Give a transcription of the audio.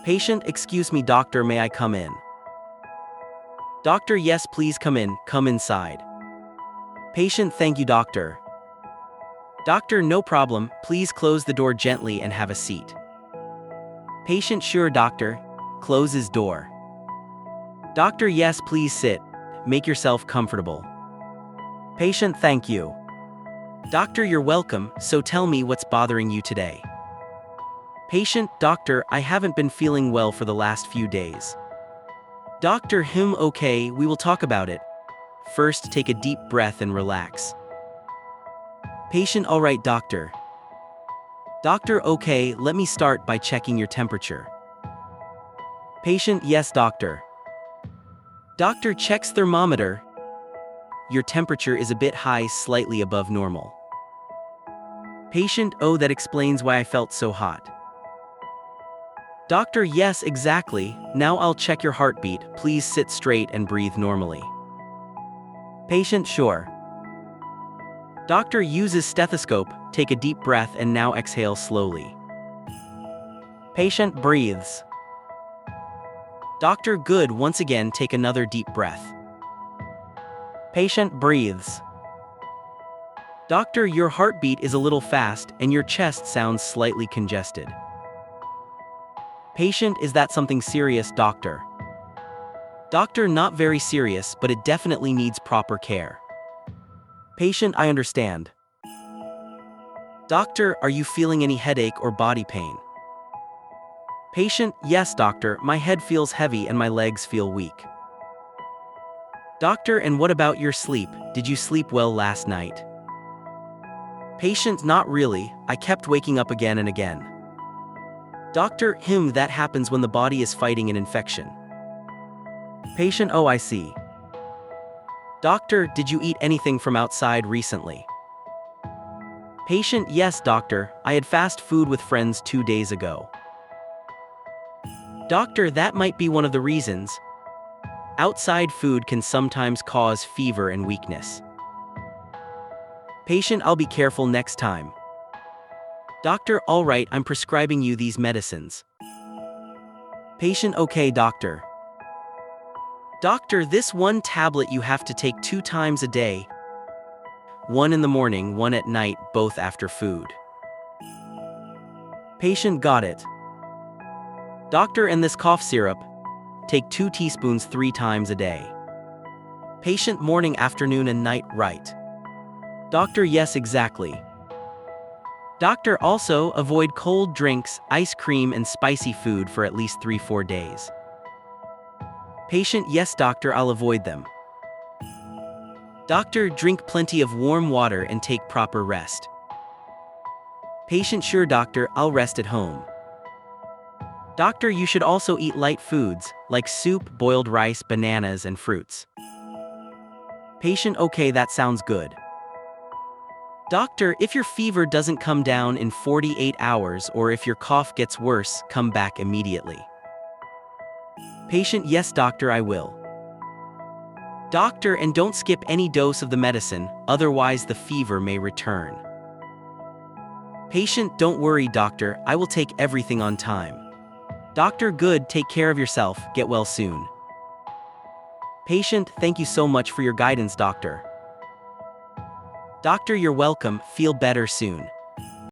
Patient, excuse me doctor, may I come in? Doctor, yes please come in, come inside. Patient, thank you doctor. Doctor, no problem, please close the door gently and have a seat. Patient, sure doctor, closes door. Doctor, yes please sit, make yourself comfortable. Patient, thank you. Doctor, you're welcome, so tell me what's bothering you today. Patient, doctor, I haven't been feeling well for the last few days. Doctor, okay, we will talk about it. First, take a deep breath and relax. Patient, alright doctor. Doctor, okay, let me start by checking your temperature. Patient, yes doctor. Doctor checks thermometer. Your temperature is a bit high, slightly above normal. Patient, oh, that explains why I felt so hot. Doctor, yes, exactly, now I'll check your heartbeat, please sit straight and breathe normally. Patient, sure. Doctor uses stethoscope, take a deep breath and now exhale slowly. Patient breathes. Doctor, good, once again take another deep breath. Patient breathes. Doctor, your heartbeat is a little fast and your chest sounds slightly congested. Patient, is that something serious, doctor? Doctor, not very serious, but it definitely needs proper care. Patient, I understand. Doctor, are you feeling any headache or body pain? Patient, yes doctor, my head feels heavy and my legs feel weak. Doctor, and what about your sleep? Did you sleep well last night? Patient, not really, I kept waking up again and again. Doctor, that happens when the body is fighting an infection. Patient, oh I see. Doctor, did you eat anything from outside recently? Patient, yes doctor, I had fast food with friends 2 days ago. Doctor, that might be one of the reasons. Outside food can sometimes cause fever and weakness. Patient, I'll be careful next time. Doctor, alright, I'm prescribing you these medicines. Patient, okay doctor. Doctor, this one tablet you have to take 2 times a day. One in the morning, one at night, both after food. Patient, got it. Doctor, and this cough syrup, take 2 teaspoons 3 times a day. Patient, morning, afternoon and night, right. Doctor, yes exactly. Doctor, also avoid cold drinks, ice cream and spicy food for at least 3-4 days. Patient, yes doctor, I'll avoid them. Doctor, drink plenty of warm water and take proper rest. Patient, sure doctor, I'll rest at home. Doctor, you should also eat light foods, like soup, boiled rice, bananas and fruits. Patient, okay, that sounds good. Doctor, if your fever doesn't come down in 48 hours or if your cough gets worse, come back immediately. Patient, yes doctor, I will. Doctor, and don't skip any dose of the medicine, otherwise the fever may return. Patient, don't worry doctor, I will take everything on time. Doctor, good, take care of yourself, get well soon. Patient, thank you so much for your guidance doctor. Doctor, you're welcome, feel better soon.